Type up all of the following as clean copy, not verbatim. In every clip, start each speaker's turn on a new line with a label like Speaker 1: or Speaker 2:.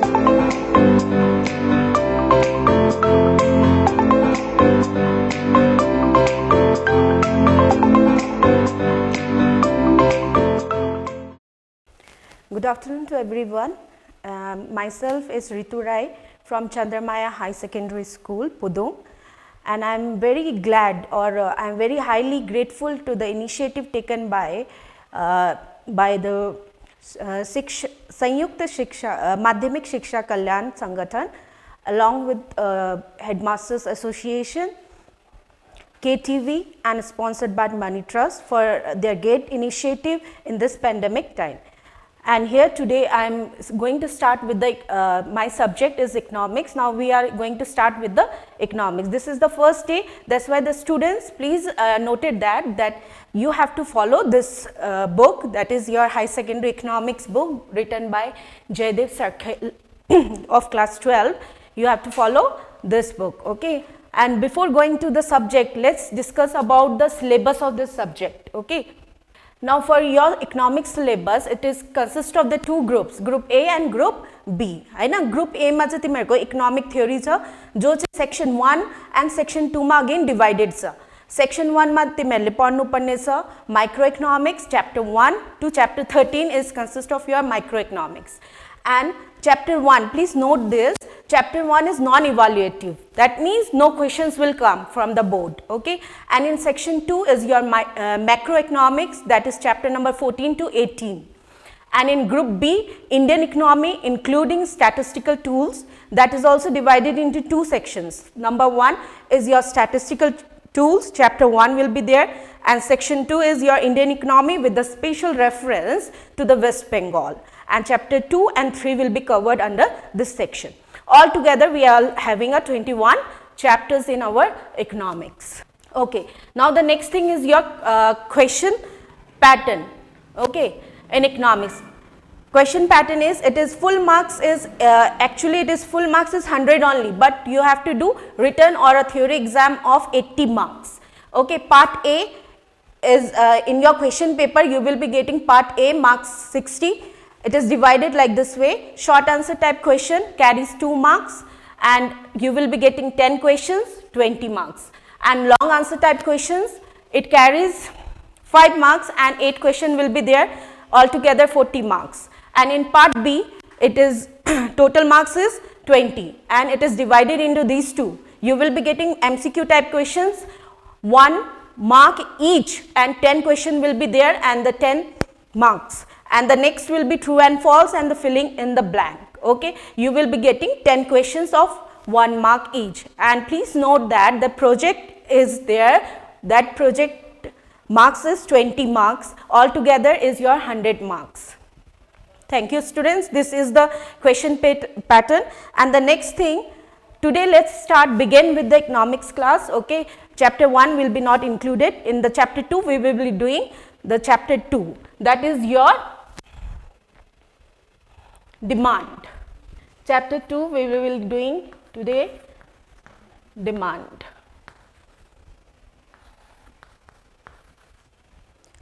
Speaker 1: Good afternoon to everyone. Myself is Ritu Rai from Chandramaya High Secondary School, Pudong, and I am very glad, or I am very highly grateful to the initiative taken by the Sanyukta Shiksha Madhyamik Shiksha Kalyan Sangathan along with Headmasters Association, KTV, and sponsored by Money Trust for their great initiative in this pandemic time. And here today I am going to start with the my subject is economics. Now we are going to start with the economics. This is the first day, that's why the students please noted that you have to follow this book, that is your high secondary economics book written by Jaydev Sarkhe of class 12. You have to follow this book, okay. And before going to the subject, let's discuss about the syllabus of this subject, okay. Now for your economics syllabus, it is consist of the two groups, group A and group B, है ना. Group A मा चाहिँ तिमीहरुको economic theory छ जो चाहिँ section 1 and section 2 मा again divided छ. Section 1 मा तिमीहरुले पढ्नु पर्ने छ microeconomics, chapter 1 to chapter 13 is consist of your microeconomics. And chapter 1, please note this, chapter 1 is non-evaluative, that means no questions will come from the board, okay. And in section 2 is your macroeconomics, that is chapter number 14 to 18. And in group B, Indian economy including statistical tools, that is also divided into two sections. Number 1 is your statistical tools, chapter 1 will be there, and section 2 is your Indian economy with the special reference to the West Bengal, and chapter 2 and 3 will be covered under this section. Altogether we are having a 21 chapters in our economics, okay. Now the next thing is your question pattern, okay, in economics. Question pattern is, it is full marks is actually it is full marks is 100 only, but you have to do written or a theory exam of 80 marks, okay. Part A is in your question paper you will be getting part A marks 60. It is divided like this way, short answer type question carries 2 marks and you will be getting 10 questions, 20 marks, and long answer type questions it carries 5 marks and 8 question will be there, altogether 40 marks. And in part B it is total marks is 20 and it is divided into these two. You will be getting MCQ type questions, 1 mark each, and 10 question will be there and the 10 marks, and the next will be true and false and the filling in the blank, okay. You will be getting 10 questions of 1 mark each, and please note that the project is there, that project marks is 20 marks, altogether is your 100 marks. Thank you students, this is the question pattern. And the next thing, today let's begin with the economics class, okay. Chapter 1 will be not included, in the chapter 2 we will be doing the chapter 2, that is your demand. Chapter 2 we will be doing today demand,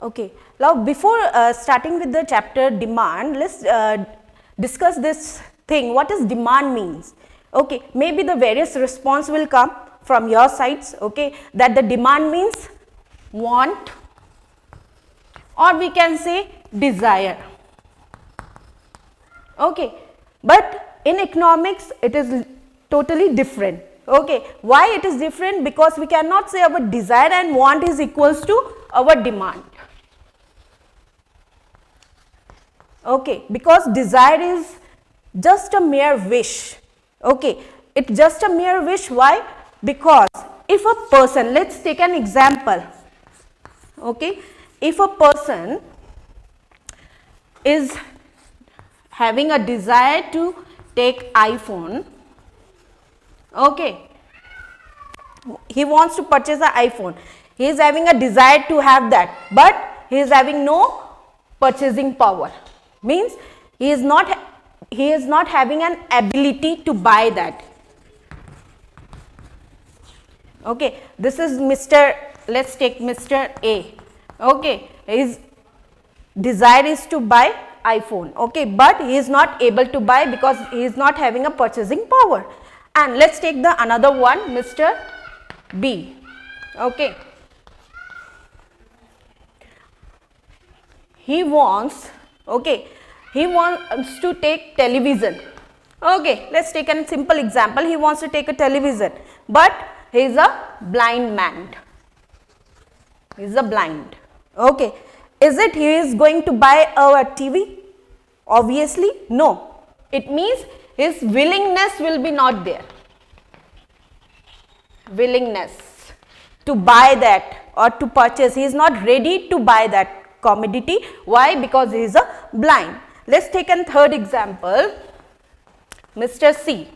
Speaker 1: okay. Now before starting with the chapter demand, let's discuss this thing, what is demand means, okay. Maybe the various response will come from your sides, okay, that the demand means want, or we can say desire, okay. But in economics it is totally different, okay. Why it is different? Because we cannot say our desire and want is equals to our demand, okay, because desire is just a mere wish, okay. It's just a mere wish. Why? Because if a person, let's take an example, okay, if a person is having a desire to take iPhone, okay, he wants to purchase an iPhone, he is having a desire to have that, but he is having no purchasing power, means he is not having an ability to buy that, okay. This is Mr. let's take Mr. A, okay, his desire is to buy iPhone, okay, but he is not able to buy because he is not having a purchasing power. And let's take the another one, Mr. B, okay. He wants, okay, he wants to take television, okay, let's take a simple example. He wants to take a television, but he is a blind man, he is a blind, okay. Is it he is going to buy a TV? Obviously no, it means his willingness will be not there, willingness to buy that or to purchase, he is not ready to buy that commodity. Why? Because he is a blind. Let's take a third example, Mr. C,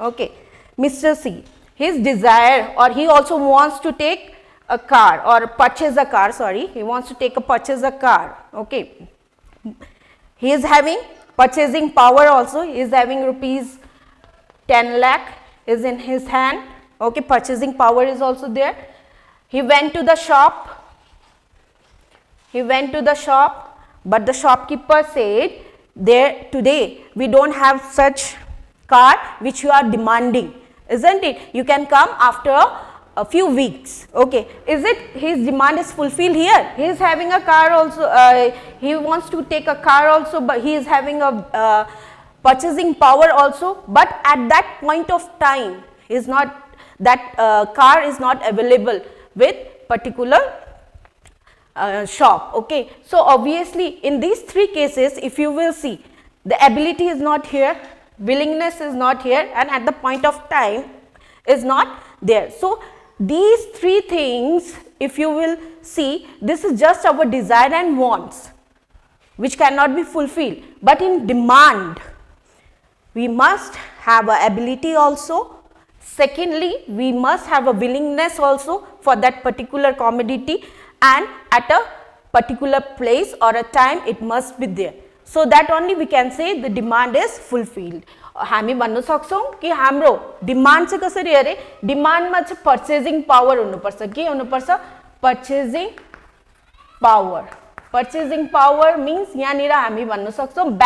Speaker 1: okay. Mr. C, his desire, or he also wants to take a car or purchase a car, sorry, he wants to purchase a car, okay. He is having purchasing power also, he is having rupees 10 lakh is in his hand, okay, purchasing power is also there. He went to the shop, but the shopkeeper said, there today we don't have such car which you are demanding, isn't it? You can come after a few weeks, okay. Is it his demand is fulfilled here? He is having a car also, he wants to take a car also, but he is having a purchasing power also, but at that point of time is not, that car is not available with particular shop, okay. So obviously in these three cases, if you will see, the ability is not here, willingness is not here, and at the point of time is not there. So these three things, if you will see, this is just our desire and wants which cannot be fulfilled, but in demand we must have a ability also. Secondly, we must have a willingness also for that particular commodity, and at a particular place or a time it must be there. So that only we can say the demand is fulfilled. हामी भन्नु सक्छौं कि हाम्रो demand चाहिँ कसरी अरे, डिमान्डमा चाहिँ purchasing power हुनुपर्छ, के हुनुपर्छ, purchasing power. Purchasing power means यहाँनिर हामी भन्नु सक्छौं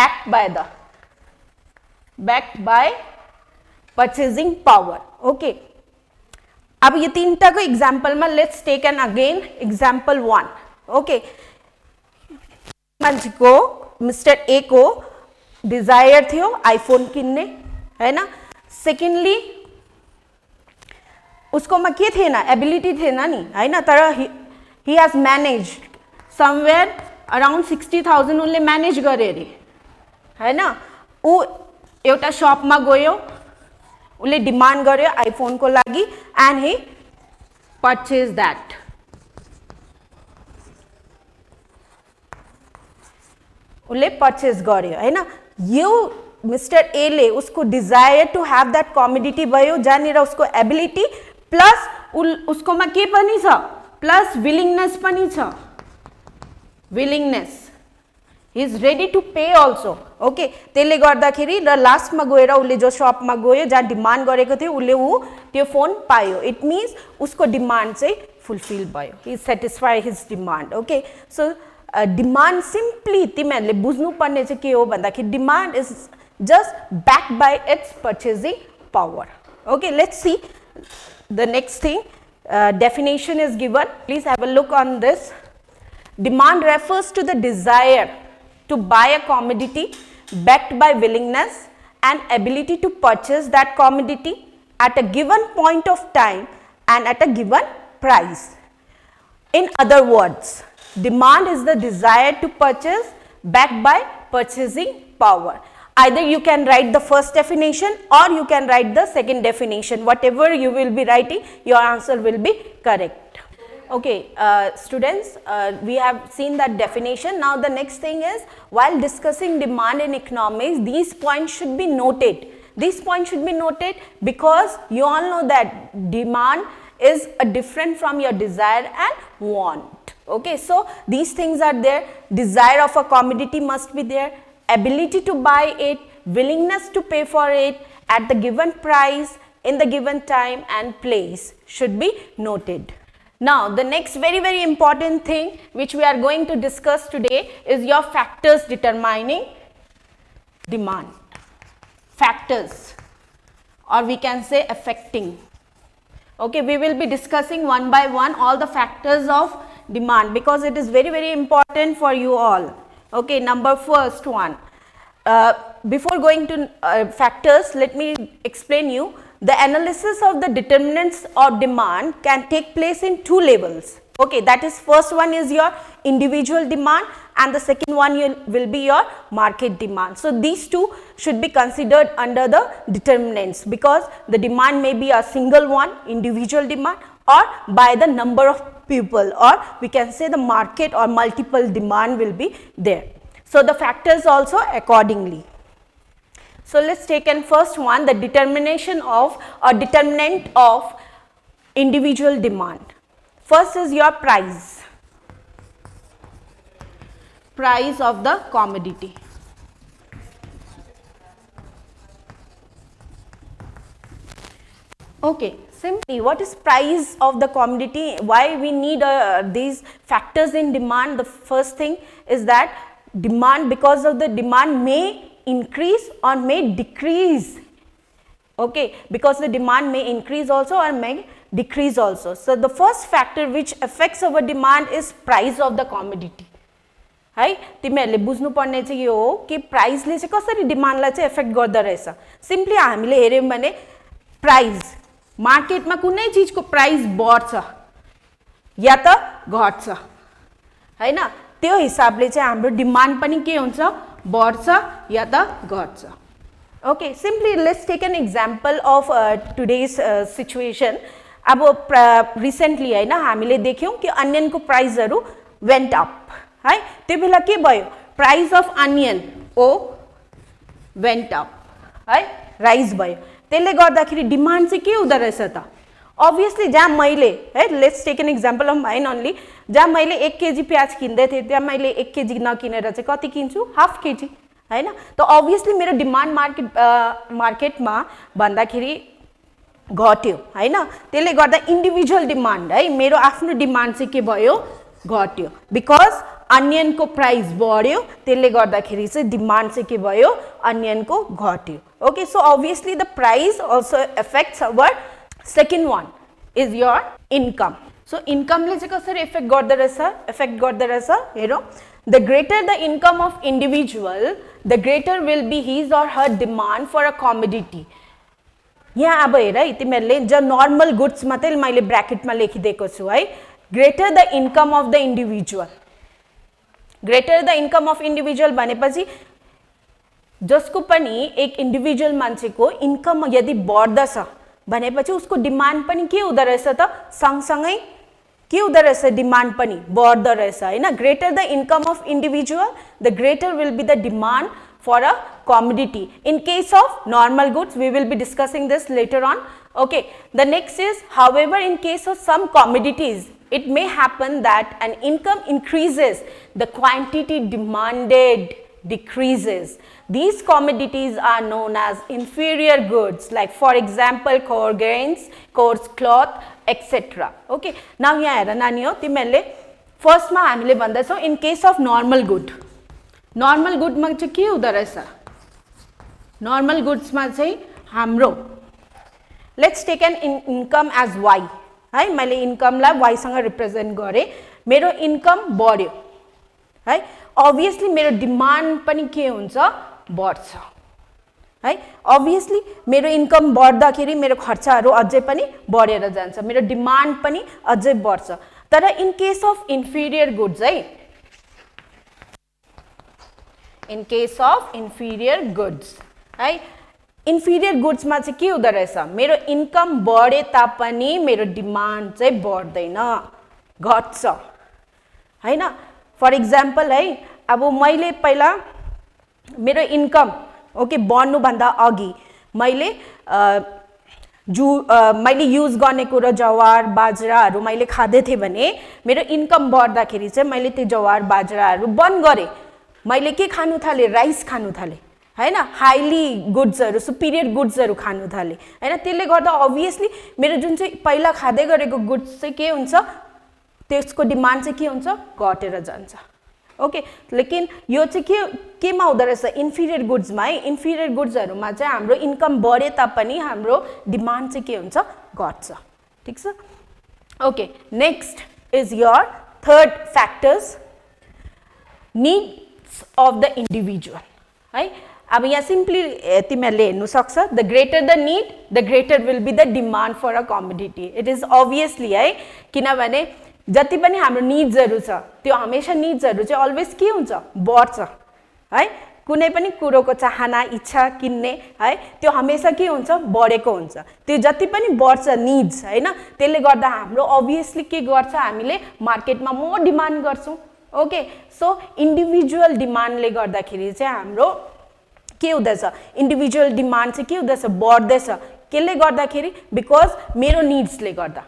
Speaker 1: backed by purchasing power, okay. अब ये तीनटा को एग्जाम्पल में let's take an again example 1, okay. मान्छे को मिस्टर ए को डिजायर थियो आईफोन किन्ने, है ना. सेकेंडली उसको में के थिएन, एबिलिटी थिएन नि, हैन, तर he has manage somewhere around 60,000 उनले मैनेज गरे रे, हैन. ऊ एउटा शपमा गयो, उले डिमान्ड गर्यो आईफोन को लागि, एंड ही परचेज दैट. उले परचेज गर्यो, हैन. यो मिस्टर ए ले उसको desire to have that commodity भयो, जहाँनिर उसको एबिलिटी प्लस उसकोमा के पनि छ, प्लस विलिङनेस पनि छ, willingness, he is ready to pay also, okay. त्यसले गर्दाखेरि र लास्टमा गएर उले जो शपमा गयो जहाँ डिमान्ड गरेको थियो उले त्यो फोन पायो. इट मिन्स उसको डिमान्ड चाहिँ फुलफिल भयो, he satisfy his demand, okay. So demand simply तिमीहरूले बुझ्नुपर्ने चाहिँ के हो भन्दाखेरि demand is just backed by its purchasing power, okay. Let's see the next thing. Definition is given, please have a look on this. Demand refers to the desire to buy a commodity backed by willingness and ability to purchase that commodity at a given point of time and at a given price. In other words, demand is the desire to purchase backed by purchasing power. Either you can write the first definition or you can write the second definition. Whatever you will be writing, your answer will be correct. Okay, students, we have seen that definition. Now the next thing is, while discussing demand in economics, these points should be noted. These points should be noted because you all know that demand is different from your desire and want. Okay, so these things are there. Desire of a commodity must be there, ability to buy it, willingness to pay for it at the given price, in the given time and place should be noted. Now, the next very important thing which we are going to discuss today is your factors determining demand. Factors, or we can say affecting. Okay, we will be discussing one by one all the factors of demand because it is very important for you all. Okay, number first one. Before going to factors, let me explain you. The analysis of the determinants of demand can take place in two levels. Okay, that is, first one is your individual demand and the second one will be your market demand. So these two should be considered under the determinants because the demand may be a single one, individual demand, or by the number of people, or we can say the market or multiple demand will be there. So the factors also accordingly. So let's take in first one, the determination of or determinant of individual demand. First is your price. Price of the commodity. Okay, simply what is price of the commodity? Why we need these factors in demand? The first thing is that demand, because of the demand may increase or may decrease. Okay, because the demand may increase also or may decrease also. So the first factor which affects our demand is price of the commodity. है तिमीहरुले बुझ्नु पर्ने चाहिँ यो हो कि प्राइसले चाहिँ कसरी डिमान्डलाई चाहिँ इफेक्ट गर्दो रहेछ. सिम्पली हामीले हेर्यौं भने प्राइस मार्केटमा कुनै चीजको प्राइस बढ्छ या त घट्छ हैन, त्यो हिसाबले चाहिँ हाम्रो डिमान्ड पनि के हुन्छ, बढ्छ या त घट्छ. Okay, simply let's take an example of today's situation. अब recently हैन हामीले देख्यौं कि अनियन को प्राइसहरु went up है. त्यो बेला के भयो, प्राइस अफ अनियन ओ went up है, राइज भयो. त्यसले गर्दाखेरि डिमान्ड चाहिँ के हुँदा रहेछ त, obviously जहाँ मैले है, let's take an example of mine only, जहाँ मैले 1 केजी प्याज किन्दै थिए त्यहाँ मैले 1 केजी नकिनेर चाहिँ कति किन्छु, हाफ केजी हैन. त obviously मेरो डिमान्ड मार्केटमा भन्दाखेरि घट्यो हैन. त्यसले गर्दा इन्डिभिजुअल डिमान्ड है, मेरो आफ्नो डिमान्ड चाहिँ के भयो, घट्यो. बिकज अनियन को प्राइस बढ्यो, त्यसले गर्दाखेरि चाहिँ डिमान्ड चाहिँ के भयो, अनियन को घट्यो. Okay, so obviously the price also affects our. Second one is your income. So income ले चाहिँ कसरी इफेक्ट गर्दो रहेछ, हेरौं. The greater the income of individual, the greater will be his or her demand for a commodity. यहाँ अब हेर है, तिमीहरुले जो नर्मल गुड्स मात्रै मैले ब्र्याकेटमा लेखिदिएको छु है. Greater the income of the individual, greater the income of individual भनेपछि जसको पनि एक इन्डिभिजुअल मान्छेको इन्कम यदि बढ्दछ भनेपछि उसको डिमान्ड पनि के हुँदो रहेछ त, सँगसँगै के हुँदो रहेछ, डिमान्ड पनि बढ्दो रहेछ हैन. Greater the income of individual, the greater will be the demand for a commodity. In case of normal goods, we will be discussing this later on. Okay, the next is, however, in case of some commodities, it may happen that an income increases, the quantity demanded decreases. These commodities are known as inferior goods, like for example coarse grains, coarse cloth, etc. Okay, now यहाँ हेर नानी हो, तिमीहरुले फर्स्टमा हामीले भन्दैछौं in case of normal good. Normal गुडमा चाहिँ के हुँदो रहेछ, नर्मल गुड्समा चाहिँ हाम्रो let's take an income as Y है. मैले इन्कमलाई वाई सँग रिप्रेजेन्ट गरे. मेरो इन्कम बढ्यो है, obviously मेरो डिमान्ड पनि के हुन्छ, बढ्छ है. obviously मेरो इन्कम बढ्दाखेरि मेरो खर्चहरु अझै पनि बढेर जान्छ, मेरो डिमान्ड पनि अझै बढ्छ. तर in case of inferior goods है, in case of inferior goods है, inferior goods मा चाहिँ के हुँदो रहेछ, मेरो इन्कम बढे तापनि मेरो डिमान्ड चाहिँ बढ्दैन, घट्छ हैन. फर एक्जाम्पल है, अब मैले पहिला मेरो इन्कम ओके बढ्नु भन्दा अघि मैले मैले युज गर्ने कुरा जवार बाजराहरु मैले खादै थिए भने मेरो इन्कम बढ्दाखेरि चाहिँ मैले त्यो जवार बाजराहरु बन्द गरे. मैले के खानु थाले, राइस खानु थाले हैन, हाइली गुड्सहरु, सुपिरियर गुड्सहरु खानु थाले हैन. त्यसले गर्दा obviously मेरो जुन चाहिँ पहिला खादै गरेको गुड्स चाहिँ के हुन्छ, त्यसको डिमान्ड चाहिँ के हुन्छ घटेर जान्छ ओके लेकिन यो चाहिँ केमा हुँदो रहेछ इन्फिरियर गुड्समा है इन्फिरियर गुड्सहरुमा चाहिँ हाम्रो इन्कम बढे तापनि हाम्रो डिमान्ड चाहिँ के हुन्छ घट्छ ठीक छ okay next is your third factors needs of the individual है अब यहाँ सिम्पली तिमीहरूले हेर्नु सक्छ the greater the need the greater will be the demand for a commodity it is obviously है किनभने जति पनि हाम्रो निड्सहरु छ त्यो हमेशा निड्सहरु चाहिँ अलवेज के हुन्छ बढ्छ है कुनै पनि कुरोको चाहना इच्छा किन्ने है त्यो हमेशा के हुन्छ बढेको हुन्छ त्यो जति पनि बढ्छ निड्स हैन त्यसले गर्दा हाम्रो अभियसली के गर्छ हामीले मार्केटमा मोर डिमान्ड गर्छौं ओके सो इन्डिभिजुअल डिमान्डले गर्दाखेरि चाहिँ हाम्रो के हुँदैछ इन्डिभिजुअल डिमान्ड चाहिँ के हुँदैछ बढ्दैछ केले गर्दाखेरि बिकज मेरो निड्सले गर्दा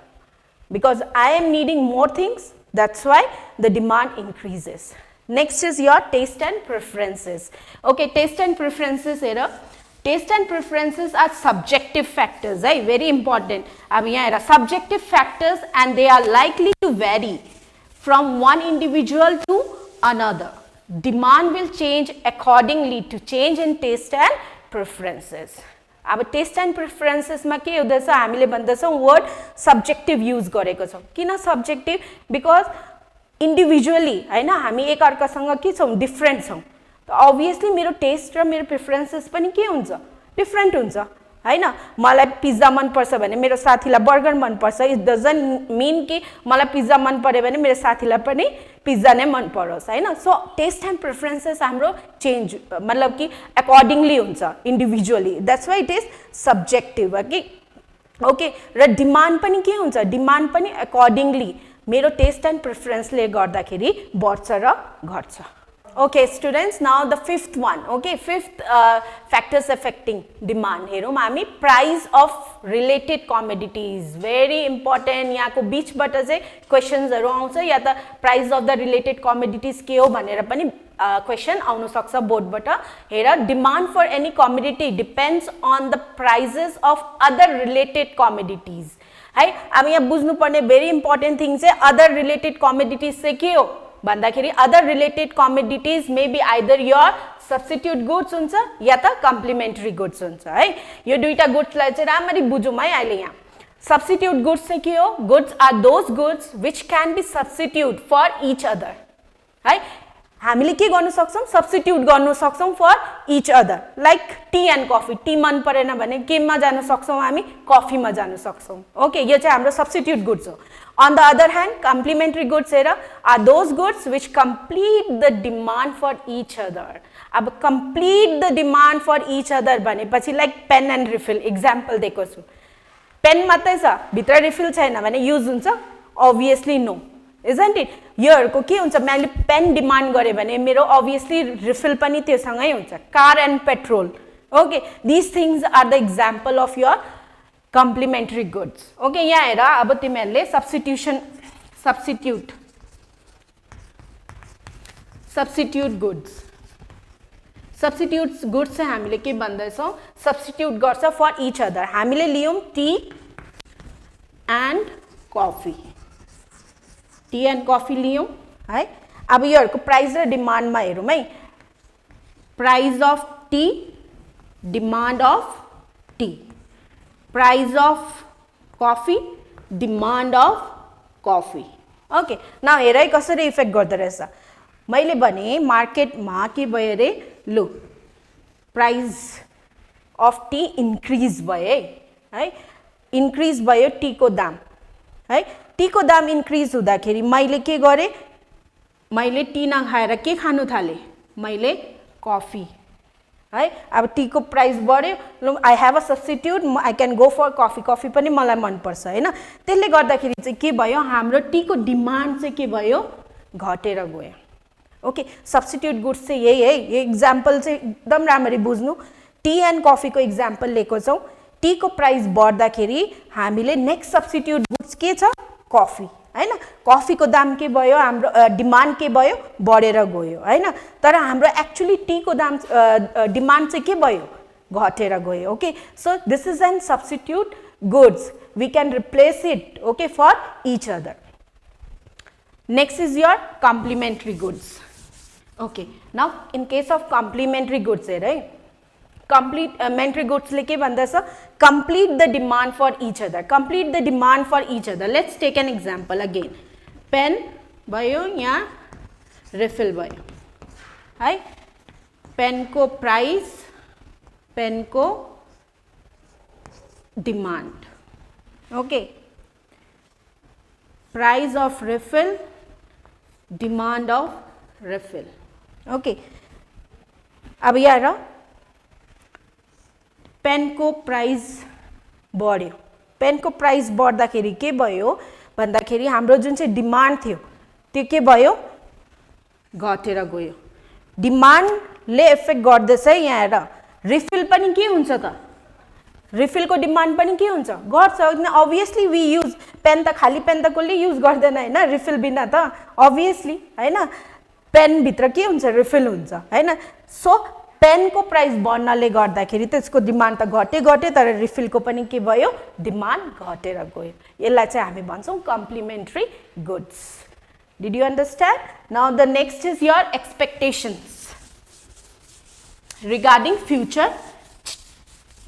Speaker 1: because I am needing more things that's why the demand increases next is your taste and preferences okay taste and preferences here taste and preferences are subjective factors right very important अब यहाँ हेर subjective factors and they are likely to vary from one individual to another demand will change accordingly to change in taste and preferences अब test and प्रेफरेन्सेसमा के हुँदैछ हामीले भन्दैछौं word subjective use गरेको छौं किन सब्जेक्टिभ बिकज इन्डिभिजुअली हैन हामी एक अर्कासँग के छौं डिफरेन्ट छौं अभियसली मेरो टेस्ट र मेरो प्रेफरेन्सेस पनि के हुन्छ डिफरेन्ट हुन्छ हैन मलाई पिज्जा मन पर्छ भने मेरो साथीलाई बर्गर मन पर्छ इट डजन्ट मीन कि मलाई पिज्जा मन पर्यो भने मेरो साथीलाई पनि पिज्जा नै मन परोस् हैन सो टेस्ट एन्ड प्रेफरेन्सेस हाम्रो चेन्ज मतलब कि अकॉर्डिंगली हुन्छ individually that's why it is subjective कि ओके र डिमान्ड पनि के हुन्छ डिमान्ड पनि अकॉर्डिंगली मेरो टेस्ट एन्ड प्रेफरेन्सले गर्दाखेरि बढ्छ र घट्छ Okay students now the fifth one okay fifth factors affecting demand हेरौं हामी price of related commodities very important यहाँको बीचबाट चाहिँ क्वेशन्स हरु आउँछ या त price of the related commodities के हो भनेर पनि क्वेशन आउन सक्छ बोर्डबाट हेर demand for any commodity depends on the prices of other related commodities है अब यहाँ बुझ्नु पर्ने very important thing चाहिँ other related commodities चाहिँ के हो भन्दाखेरि other related commodities may be either your substitute goods हुन्छ या त complementary goods हुन्छ है यो दुईटा गुड्स लाई चाहिँ राम्ररी बुझौं है अहिले यहाँ substitute goods चाहिँ के हो goods are those goods which can be substitute for each other है हामीले के गर्न सक्छौं सब्स्टिट्युट गर्न सक्छौं for each other like tea and coffee tea मन परेन भने केमा जान सक्छौं हामी कफीमा जान सक्छौं ओके यो चाहिँ हाम्रो सब्स्टिट्युट गुड्स हो on the other hand complementary goods are those goods which complete the demand for each other अब complete the demand for each other भनेपछि like pen and refill example दिएको छु पेन मात्रै छ भित्र रिफिल छैन भने युज हुन्छ obviously no isn't it योहरुको के हुन्छ मैले पेन डिमान्ड गरे भने मेरो obviously रिफिल पनि त्योसँगै हुन्छ car and petrol okay these things are the example of your complementary goods okay यहाँ हेर अब तिमीहरुले substitute goods चाहिँ हामीले के भन्दैछौं substitute गर्छ for each other हामीले लियौं टी एन्ड कफी लियौं है अब योहरुको प्राइस र डिमान्डमा हेरौं है price of T demand of T price of coffee demand of coffee okay now हेर है कसरी इफेक्ट गर्दै रहेछ मैले भने मार्केटमा के भयो रे लो प्राइस अफ टी इन्क्रिज भयो है इन्क्रिज भयो टी को दाम है टी को दाम इन्क्रिज हुँदाखेरि मैले के गरे मैले टी नखाएर के खानु थाले मैले कफी है अब टी को प्राइस बढ्यो I have a substitute I can go for coffee पनि मलाई मन पर्छ हैन त्यसले गर्दाखेरि चाहिँ के भयो हाम्रो टी को डिमान्ड चाहिँ के भयो घटेर गयो ओके सब्स्टिट्युट गुड्स चाहिँ यही है यो एक्जाम्पल चाहिँ एकदम राम्ररी बुझ्नु टी एन्ड कफी को एक्जाम्पल लिएको छौं टी को प्राइस बढ्दाखेरि हामीले नेक्स्ट सब्स्टिट्युट गुड्स के छ कफी हैन कफी को दाम के भयो हाम्रो डिमान्ड के भयो बढेर गयो हैन तर हाम्रो एक्चुअली टी को दाम डिमान्ड चाहिँ के भयो घटेर गयो okay so this is an substitute goods we can replace it okay for each other Next is your complementary goods. Okay, now in case of complementary goods, right? Complementary goods like complete the demand for each other. Complete the demand for each other. Let's take an example again. Pen भयो या refill भयो है. Pain को price, pain को demand. Okay, price of refill, demand of refill. Okay, अब यहाँ pain को price बढ्यो. Pain को प्राइस बढ्दाखेरि के भयो भन्दाखेरि हाम्रो जुन चाहिँ डिमान्ड थियो त्यो के भयो, घटेर गयो. डिमान्डले एफेक्ट गर्दैछ यहाँ हेर. रिफिल पनि के हुन्छ त, रिफिलको डिमान्ड पनि के हुन्छ, घट्छ. अभियसली वी युज पेन त खाली पेन त कसले युज गर्दैन होइन, रिफिल बिना त अभियसली होइन. पेन भित्र के हुन्छ, रिफिल हुन्छ होइन. सो पेनको प्राइस बढ्नाले गर्दाखेरि त्यसको डिमान्ड त घट्यो, तर रिफिलको पनि के भयो, डिमान्ड घटेर गयो. यसलाई चाहिँ हामी भन्छौँ complementary goods. Did you understand? Now the next is your expectations regarding future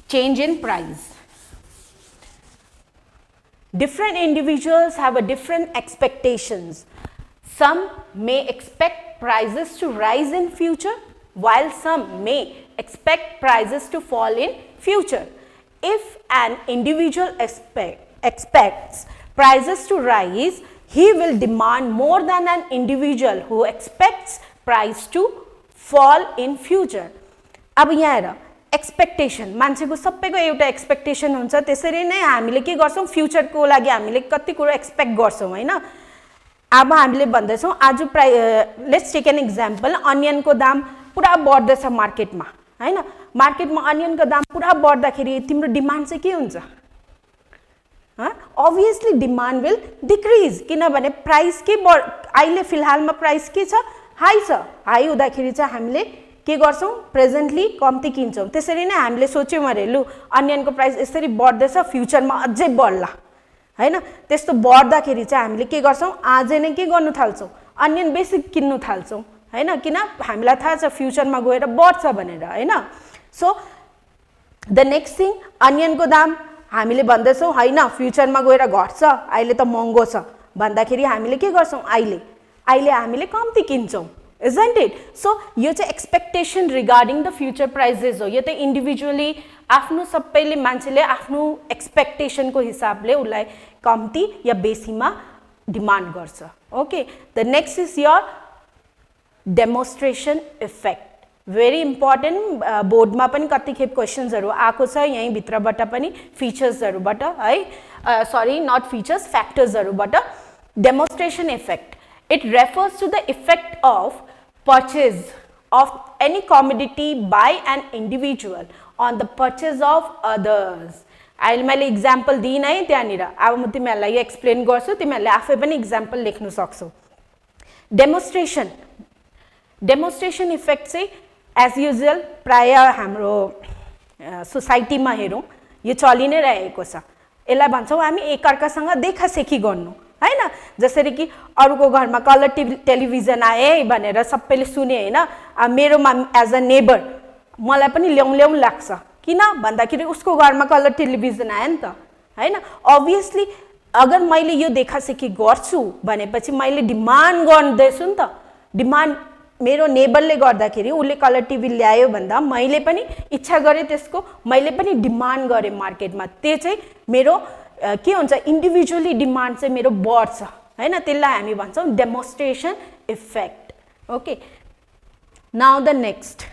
Speaker 1: change in price. Different individuals have a different expectations. Some may expect prices to rise in future, while some may expect prices to fall in future. If an individual expects prices to rise, he will demand more than an individual who expects price to fall in future. अब यहाँ हेर, expectation, मान्छेको सबैको एउटा expectation हुन्छ. त्यसरी नै हामीले के गर्छौँ, फ्युचरको लागि हामीले कति कुरो एक्सपेक्ट गर्छौँ होइन. अब हामीले भन्दैछौँ आज लेट्स टेक एन इक्जाम्पल, अनियनको दाम पुरा बढ्दैछ मार्केटमा होइन. मार्केटमा अनियनको दाम पुरा बढ्दाखेरि तिम्रो डिमान्ड चाहिँ के हुन्छ, obviously demand will decrease. किनभने प्राइस के अहिले फिलहालमा प्राइस के छ, हाई छ. हाई हुँदाखेरि चाहिँ हामीले के गर्छौँ, प्रेजेन्टली कम्ती किन्छौँ. त्यसरी नै हामीले सोच्यौँ अरे लु अनियनको प्राइस यसरी बढ्दैछ, फ्युचरमा अझै बढ्ला होइन. त्यस्तो बढ्दाखेरि चाहिँ हामीले के गर्छौँ, आजै नै के गर्नु थाल्छौँ, अनियन बेसी किन्नु थाल्छौँ होइन. किन, हामीलाई थाहा छ फ्युचरमा गएर बढ्छ भनेर होइन. सो द नेक्स्ट थिङ, अनियनको दाम हामीले भन्दैछौँ होइन फ्युचरमा गएर घट्छ, अहिले त महँगो छ भन्दाखेरि हामीले के गर्छौँ, अहिले हामीले कम्ती किन्छौँ. isn't it? So यो चाहिँ expectation regarding the future prices हो. यो त इन्डिभिजुअली आफ्नो सबैले मान्छेले आफ्नो एक्सपेक्टेसनको हिसाबले उसलाई कम्ती या बेसीमा डिमान्ड गर्छ. Okay, the next is your demonstration effect. Very important. बोर्डमा पनि कतिखेप क्वेसन्सहरू आएको छ यहीँ भित्रबाट पनि, फिचर्सहरूबाट है, सरी नट फिचर्स, फ्याक्टर्सहरूबाट. Demonstration effect, it refers to the effect of purchase of any commodity by an individual on the purchase of others. अहिले मैले इक्जाम्पल दिइन है त्यहाँनिर. अब म तिमीहरूलाई यो एक्सप्लेन गर्छु, तिमीहरूले आफै पनि इक्जाम्पल लेख्न सक्छौ. डेमोन्स्ट्रेसन इफेक्ट चाहिँ एज युजुअल प्राय हाम्रो सोसाइटीमा हेरौँ यो चलि नै रहेको छ. यसलाई भन्छौँ हामी एकअर्कासँग देखासेखी गर्नु होइन. जसरी कि अरूको घरमा कलर टेलिभिजन आए भनेर सबैले सुने होइन, मेरोमा एज अ नेबर मलाई पनि ल्याउँ लाग्छ. किन भन्दाखेरि उसको घरमा कलर टेलिभिजन आयो नि त होइन. अभियसली अगर मैले यो देखासेखी गर्छु भनेपछि मैले डिमान्ड गर्दैछु नि त. डिमान्ड मेरो नेबरले गर्दाखेरि उसले कलर टिभी ल्यायो भन्दा मैले पनि इच्छा गरेँ त्यसको, मैले पनि डिमान्ड गरेँ मार्केटमा. त्यो चाहिँ मेरो के हुन्छ, इन्डिभिजुअली डिमान्ड चाहिँ मेरो बढ्छ होइन. त्यसलाई हामी भन्छौँ demonstration effect. Okay, now the next,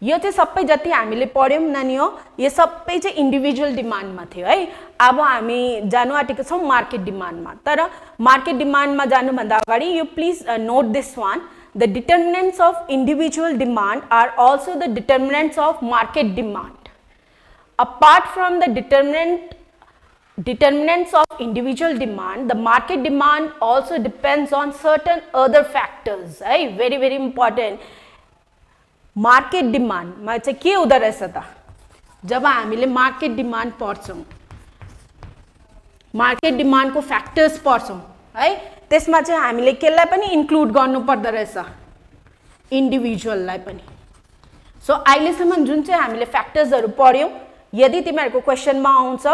Speaker 1: यो चाहिँ सबै जति हामीले पढ्यौँ नानी हो, यो सबै चाहिँ इन्डिभिजुअल डिमान्डमा थियो है. अब हामी जानु आँटेको छौँ मार्केट डिमान्डमा. तर मार्केट डिमान्डमा जानुभन्दा अगाडि यो please note this one, the determinants of individual demand are also the determinants of market demand. Apart from the determinants of individual demand, the market demand also depends on certain other factors. Right? Very, very important. Market demand मा चाहिँ के हुँदो रहेछ त, जब हामीले market demand पढ्छौँ, market डिमान्डको factors पढ्छौँ है, त्यसमा चाहिँ हामीले केलाई पनि इन्क्लुड गर्नु पर्दो रहेछ, इन्डिभिजुअललाई पनि। सो अहिलेसम्म जुन चाहिँ हामीले फ्याक्टर्सहरू पढ्यौँ, यदि तिमीहरूको क्वेसनमा आउँछ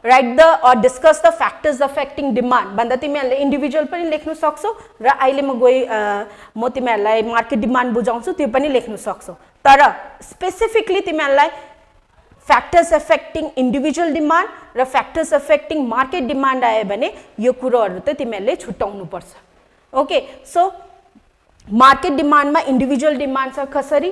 Speaker 1: write the or discuss the factors affecting demand भन्दा तिमीहरूले इन्डिभिजुअल पनि लेख्न सक्छौ र अहिले म तिमीहरूलाई मार्केट डिमान्ड बुझाउँछु त्यो पनि लेख्न सक्छौ। तर स्पेसिफिकली तिमीहरूलाई फ्याक्टर्स अफेक्टिङ इन्डिभिजुअल डिमान्ड र फ्याक्टर्स अफेक्टिङ मार्केट डिमान्ड आयो भने यो कुरोहरू त तिमीहरूले छुट्याउनु पर्छ। ओके, सो मार्केट डिमान्डमा इन्डिभिजुअल डिमान्ड छ कसरी,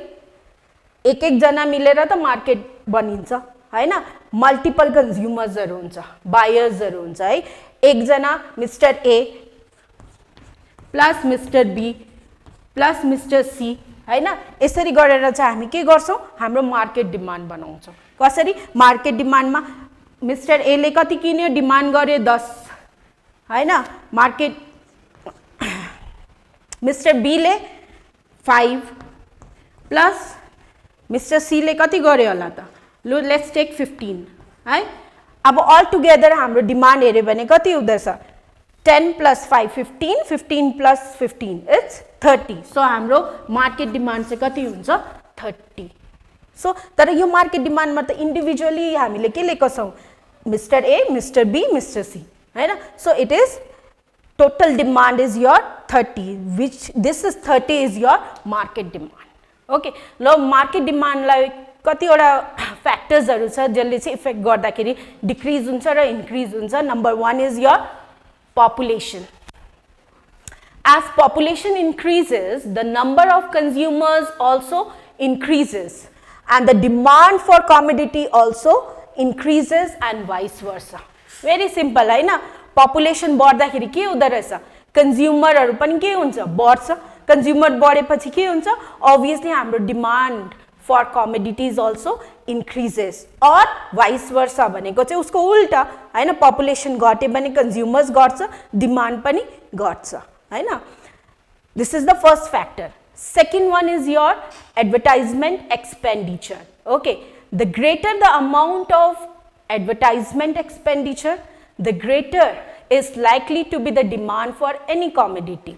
Speaker 1: एक जना मिलेर त मार्केट बनिन्छ हैन, मल्टिपल कन्ज्युमर्सहरू हुन्छ, बायर्सहरू हुन्छ है। एकजना mister A plus mister B plus mister C हैन, यसरी गरेर चाहिँ हामी के गर्छौँ, हाम्रो मार्केट डिमान्ड बनाउँछौँ। कसरी, मार्केट डिमान्डमा मिस्टर ए ले कति किन्यो, डिमान्ड गर्यो 10 हैन, मार्केट मिस्टर बी ले 5 प्लस मिस्टर सी ले कति गर्यो होला त, लु लेट्स टेक 15 है। अब अल टुगेदर हाम्रो डिमान्ड हेऱ्यो भने कति हुँदैछ, 10 प्लस 5 15, 15 प्लस 15 इट्स 30। सो हाम्रो मार्केट डिमान्ड चाहिँ कति हुन्छ, 30। सो तर यो मार्केट डिमान्डमा त इन्डिभिजुअली हामीले के लेखेको छौँ, mister A mister B mister C हैन। So it is total demand is your 30, which this is 30 is your market demand. Okay, ल मार्केट डिमान्डलाई कतिवटा फ्याक्टर्सहरू छ जसले चाहिँ इफेक्ट गर्दाखेरि डिक्रिज हुन्छ र इन्क्रिज हुन्छ। Number 1 is your population. As population increases, the number of consumers also increases and the demand for commodity also increases and vice versa. Very simple हैन, पपुलेसन बढ्दाखेरि के हुँदो रहेछ, कन्ज्युमरहरू पनि के हुन्छ, बढ्छ। कन्ज्युमर बढेपछि के हुन्छ, अभियसली हाम्रो demand for commodities also increases or vice versa भनेको चाहिँ उसको उल्टा हैन, पपुलेसन घट्यो भने कन्ज्युमर्स घट्छ, डिमान्ड पनि घट्छ हैन। This is the first factor. Second one is your advertisement expenditure. Okay, the greater the amount of advertisement expenditure, the greater is likely to be the demand for any commodity.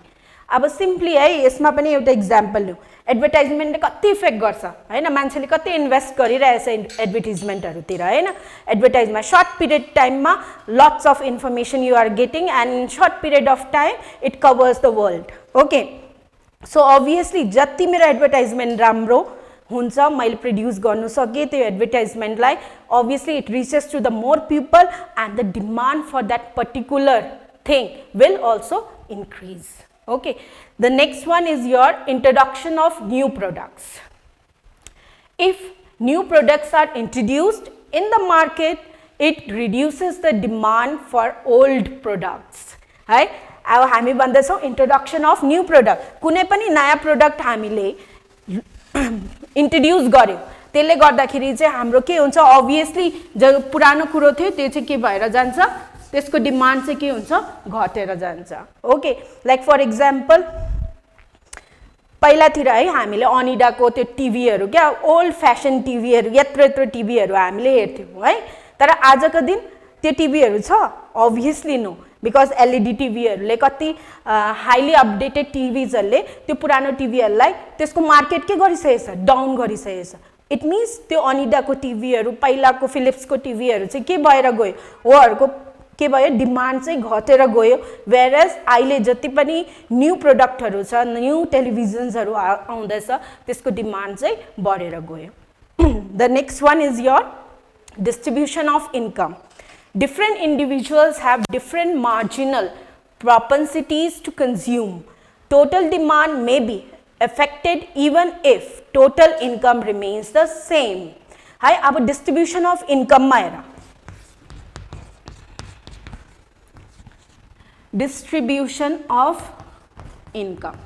Speaker 1: अब simply है यसमा पनि एउटा example लिउँ, एडभर्टाइजमेन्टले कति effect गर्छ हैन, मान्छेले कति इन्भेस्ट गरिरहेछ एडभर्टिजमेन्टहरूतिर हैन। एडभर्टाइजमा सर्ट पिरियड टाइममा lots of information you are getting and in short period of time it covers the world. Okay, so obviously जति मेरो एडभर्टाइजमेन्ट राम्रो हुन्छ, मैले प्रड्युस गर्नु सकेँ त्यो एडभर्टाइजमेन्टलाई, obviously it reaches to the more people and the demand for that particular thing will also increase. Okay, the next one is your introduction of new products. If new products are introduced in the market, it reduces the demand for old products. है, अब हामी भन्दैछौँ introduction of new product, कुनै पनि नयाँ product हामीले introduce गर्यो त्यसले गर्दाखेरि चाहिँ हाम्रो के हुन्छ, अभियसली जो पुरानो कुरो थियो त्यो चाहिँ के भएर जान्छ, त्यसको डिमान्ड चाहिँ के हुन्छ, घटेर जान्छ। ओके, लाइक फर इक्जाम्पल पहिलातिर है हामीले अनिडाको त्यो टिभीहरू क्या ओल्ड फ्यासन टिभीहरू यत्रो यत्रो टिभीहरू हामीले हेर्थ्यौँ है, तर आजको दिन त्यो टिभीहरू छ, अभियसली नो, बिकज एलइडी टिभीहरूले कति हाइली अपडेटेड टिभीजहरूले त्यो पुरानो टिभीहरूलाई त्यसको मार्केट के गरिसकेछ, डाउन गरिसकेछ। इट मिन्स त्यो अनिडाको टिभीहरू पहिलाको फिलिप्सको टिभीहरू चाहिँ के भएर गयो, उहाँहरूको के भयो, डिमान्ड चाहिँ घटेर गयो। वेयरएज अहिले जति पनि न्यू प्रोडक्टहरू छ, न्यू टेलिभिजन्सहरू आउँदैछ, त्यसको डिमान्ड चाहिँ बढेर गयो। The next one is your distribution of income. Different individuals have different marginal propensities to consume. Total demand may be affected even if total income remains the same. Hi, अब distribution of income मा हेर, distribution of income.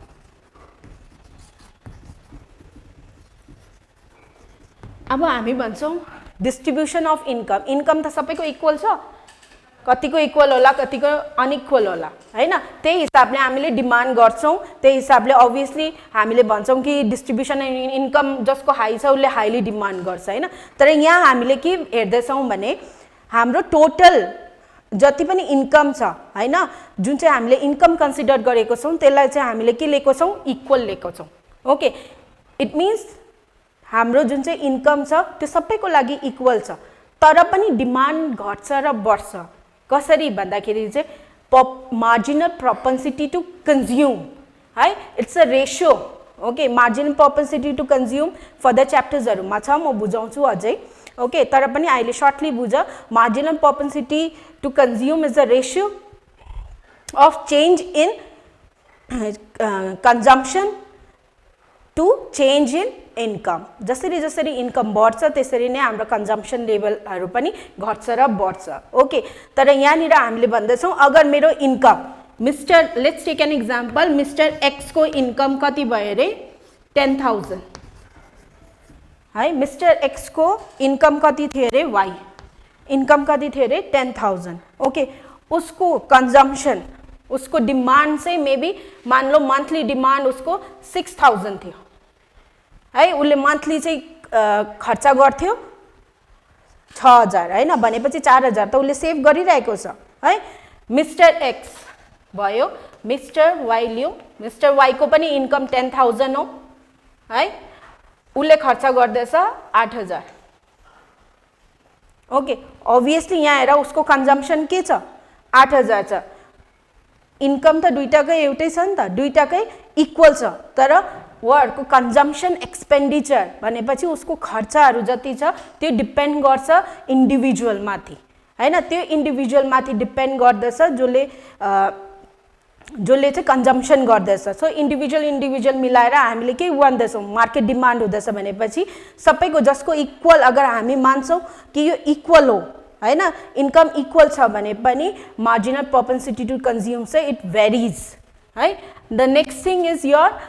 Speaker 1: अब हामी भन्छौँ distribution of income, income त सबैको equal छ, कतिको इक्वल होला कतिको अनइक्वल होला हैन, त्यही हिसाबले हामीले डिमान्ड गर्छौँ, त्यही हिसाबले अभियसली हामीले भन्छौँ कि डिस्ट्रिब्युसन इन्कम जसको हाई छ उसले हाइली डिमान्ड गर्छ हैन। तर यहाँ हामीले के हेर्दैछौँ भने हाम्रो टोटल जति पनि इन्कम छ हैन जुन चाहिँ हामीले इन्कम कन्सिडर गरेको छौं त्यसलाई चाहिँ हामीले के लिएको छौं इक्वल लिएको छौं ओके इट मिन्स हाम्रो जुन चाहिँ इन्कम छ त्यो सबैको लागि इक्वल छ तर पनि डिमान्ड घट्छ र बढ्छ कसरी भन्दाखेरि चाहिँ मार्जिनल प्रोपेन्सिटी टु कन्ज्युम है it's a ratio okay marginal propensity to consume further च्याप्टर्सहरुमा छ म बुझाउँछु अझै ओके तर पनि अहिले सर्टली बुझ marginal propensity to consume is a ratio of change in consumption to change in income जसरी जसरी इन्कम बढ्छ त्यसरी नै हाम्रो कन्जम्पसन लेभलहरु पनि घट्छ र बढ्छ ओके तर यहाँनिर हामीले भन्दैछौं अगर मेरो income mister let's take an example mister x को इन्कम कति भयो रे 10,000 है मिस्टर एक्स को इन्कम कति थियो रे वाई इन्कम कति थियो रे 10,000 ओके उसको कन्जम्पसन उसको डिमान्ड चाहिँ मेबी मान लो मन्थली डिमान्ड उसको 6,000 थियो है उले मन्थली चाहिँ खर्च गर्थ्यो 6,000 हैन भनेपछि 4,000 त उले सेभ गरिरहेको छ है मिस्टर एक्स भयो मिस्टर वाई लियो मिस्टर वाई को पनि इन्कम 10,000 हो है उले खर्च गर्दैछ 8,000 ओके obviously यहाँ हेर उसको कन्जम्पसन के छ 8,000 छ इन्कम त दुईटाकै एउटै छ नि त दुईटाकै इक्वल छ तर वहरुको कन्जम्पसन एक्सपेन्डिचर भनेपछि उसको खर्चहरु जति छ त्यो डिपेन्ड गर्छ इन्डिभिजुअल माथि हैन त्यो इन्डिभिजुअल माथि डिपेन्ड गर्दछ जसले चाहिँ कन्जम्पसन गर्दछ सो इन्डिभिजुअल मिलाएर हामीले के भन्दैछौं मार्केट डिमान्ड हुँदैछ भनेपछि सबैको जसको इक्वल अगर हामी मान्छौं कि यो इक्वल हो हैन इन्कम इक्वल छ भने पनि मार्जिनल प्रोपेन्सिटी टु कन्ज्युम चाहिँ इट भेरीज है the next thing is your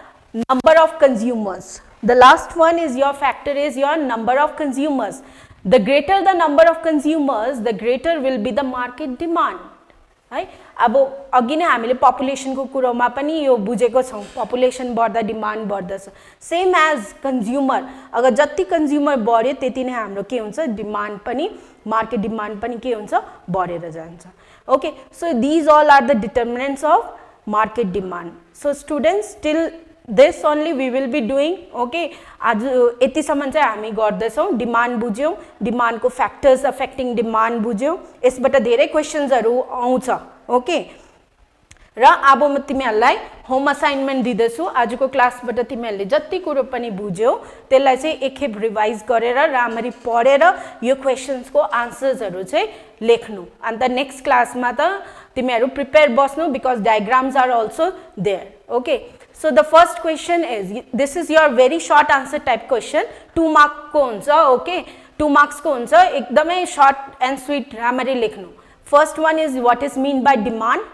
Speaker 1: number of consumers the last one is your factor is your number of consumers the greater the number of consumers the greater will be the market demand है अब अघि नै हामीले population को कुरोमा पनि यो बुझेको छौं पपुलेसन बढ्दा डिमान्ड बढ्दछ सेम एज कन्ज्युमर अगर जति कन्ज्युमर बढ्यो त्यति नै हाम्रो के हुन्छ डिमान्ड पनि मार्केट डिमान्ड पनि के हुन्छ बढेर जान्छ okay so these all are the determinants of market demand so students till this only we will be doing okay आज यति सम्म चाहिँ हामी गर्दैछौं डिमान्ड बुझ्यौ डिमान्ड को फ्याक्टर्स अफेक्टिङ डिमान्ड बुझ्यौ यसबाट धेरै क्वेशन्सहरु आउँछ ओके र अब म तिमीहरुलाई होम असाइनमेन्ट दिदैछु आजको क्लासबाट तिमीहरुले जति कुरो पनि बुझ्यौ त्यसलाई चाहिँ एकखेप रिवाइज गरेर राम्ररी पढेर यो क्वेशन्सको आन्सर्सहरु चाहिँ लेख्नु अनि त नेक्स्ट क्लासमा त तिमीहरु प्रिपेयर बस्नु because diagrams are also there okay So the first question is, this is your very short answer type question, 2 mark को हुन्छ okay 2 marks को हुन्छ एकदमै short and sweet राम्ररी लेख्नु first one is what is mean by demand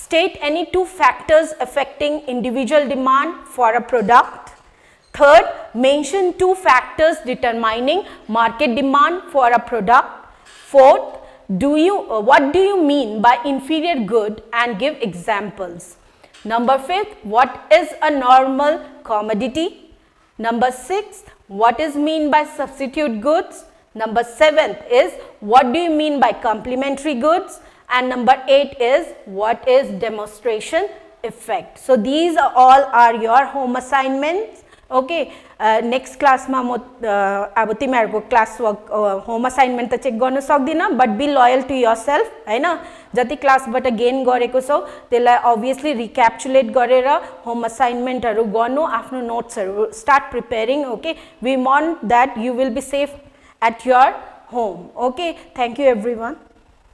Speaker 1: state any 2 factors affecting individual demand for a product third mention 2 factors determining market demand for a product fourth what do you mean by inferior good and give examples Number 5, what is a normal commodity? Number 6, what is mean by substitute goods? Number 7 is what do you mean by complementary goods? And number 8 is what is demonstration effect? So these all are your home assignments. Okay, next class ma म अब तिमीहरुको class work home assignment त check गर्न सक्दिन but be loyal to yourself हैन जति क्लासबाट gain गरेको छौ त्यसलाई obviously रिक्याप्चुलेट गरेर होम असाइनमेन्टहरु गर्नु आफ्नो नोट्सहरु start preparing okay we want that you will be safe at your home okay thank you everyone